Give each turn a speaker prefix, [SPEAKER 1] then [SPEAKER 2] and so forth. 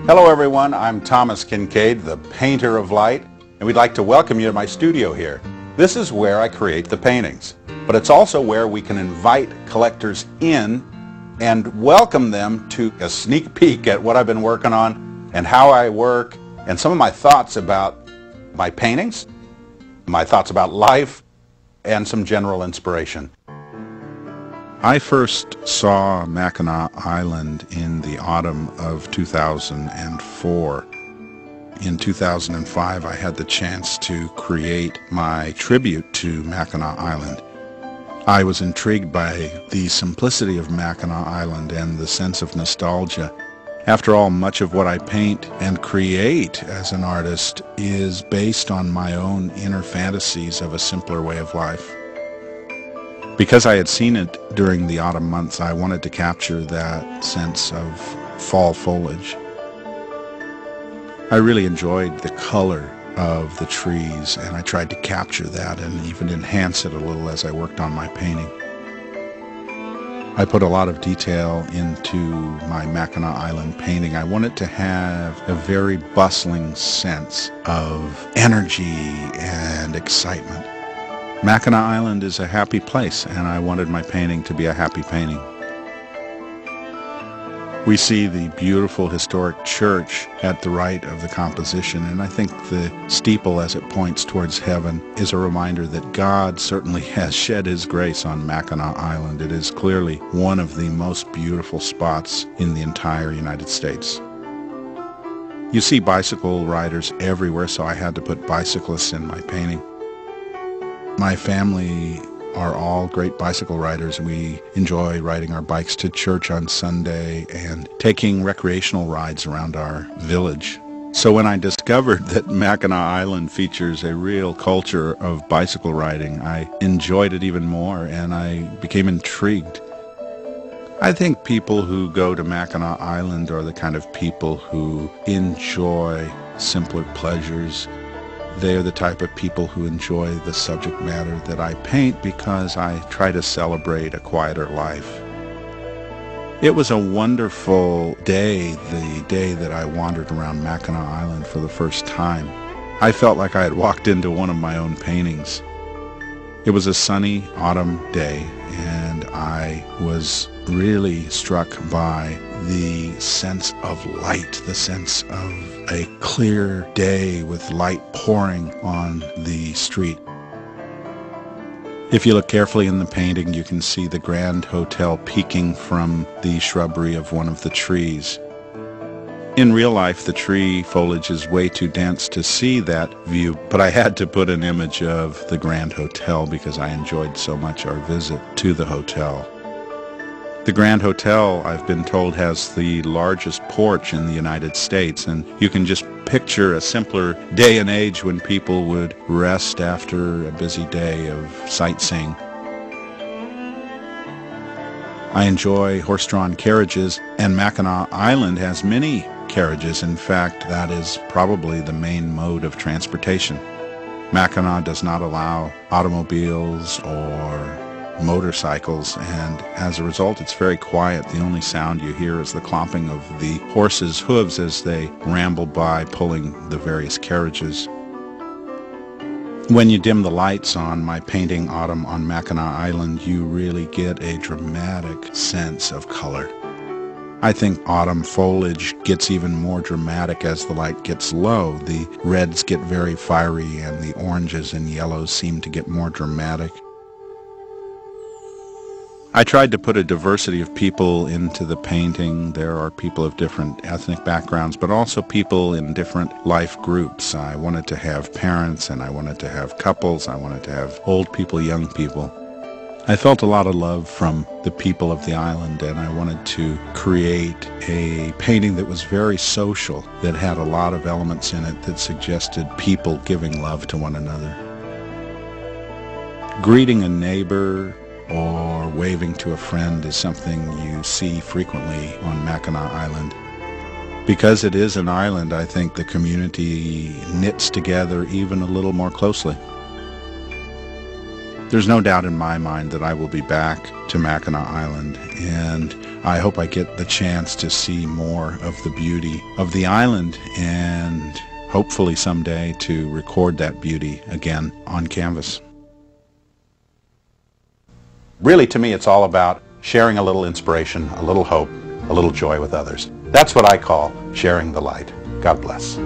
[SPEAKER 1] Hello everyone, I'm Thomas Kinkade, the painter of light, and we'd like to welcome you to my studio here. This is where I create the paintings, but it's also where we can invite collectors in and welcome them to a sneak peek at what I've been working on and how I work and some of my thoughts about my paintings, my thoughts about life, and some general inspiration. I first saw Mackinac Island in the autumn of 2004. In 2005, I had the chance to create my tribute to Mackinac Island. I was intrigued by the simplicity of Mackinac Island and the sense of nostalgia. After all, much of what I paint and create as an artist is based on my own inner fantasies of a simpler way of life. Because I had seen it during the autumn months, I wanted to capture that sense of fall foliage. I really enjoyed the color of the trees, and I tried to capture that and even enhance it a little as I worked on my painting. I put a lot of detail into my Mackinac Island painting. I wanted to have a very bustling sense of energy and excitement. Mackinac Island is a happy place, and I wanted my painting to be a happy painting. We see the beautiful historic church at the right of the composition, and I think the steeple as it points towards heaven is a reminder that God certainly has shed His grace on Mackinac Island. It is clearly one of the most beautiful spots in the entire United States. You see bicycle riders everywhere, so I had to put bicyclists in my painting. My family are all great bicycle riders. We enjoy riding our bikes to church on Sunday and taking recreational rides around our village. So when I discovered that Mackinac Island features a real culture of bicycle riding, I enjoyed it even more and I became intrigued. I think people who go to Mackinac Island are the kind of people who enjoy simpler pleasures. They are the type of people who enjoy the subject matter that I paint because I try to celebrate a quieter life. It was a wonderful day, the day that I wandered around Mackinac Island for the first time. I felt like I had walked into one of my own paintings. It was a sunny autumn day, and I was really struck by the sense of light, the sense of a clear day with light pouring on the street. If you look carefully in the painting, you can see the Grand Hotel peeking from the shrubbery of one of the trees. In real life, the tree foliage is way too dense to see that view, but I had to put an image of the Grand Hotel because I enjoyed so much our visit to the hotel. The Grand Hotel, I've been told, has the largest porch in the United States, and you can just picture a simpler day and age when people would rest after a busy day of sightseeing. I enjoy horse-drawn carriages, and Mackinac Island has many carriages. In fact, that is probably the main mode of transportation. Mackinac does not allow automobiles or motorcycles, and as a result it's very quiet. The only sound you hear is the clomping of the horses' hooves as they ramble by pulling the various carriages. When you dim the lights on my painting Autumn on Mackinac Island, you really get a dramatic sense of color. I think autumn foliage gets even more dramatic as the light gets low. The reds get very fiery and the oranges and yellows seem to get more dramatic. I tried to put a diversity of people into the painting. There are people of different ethnic backgrounds, but also people in different life groups. I wanted to have parents, and I wanted to have couples. I wanted to have old people, young people. I felt a lot of love from the people of the island, and I wanted to create a painting that was very social, that had a lot of elements in it that suggested people giving love to one another. Greeting a neighbor or waving to a friend is something you see frequently on Mackinac Island. Because it is an island, I think the community knits together even a little more closely. There's no doubt in my mind that I will be back to Mackinac Island, and I hope I get the chance to see more of the beauty of the island and hopefully someday to record that beauty again on canvas. Really, to me, it's all about sharing a little inspiration, a little hope, a little joy with others. That's what I call sharing the light. God bless.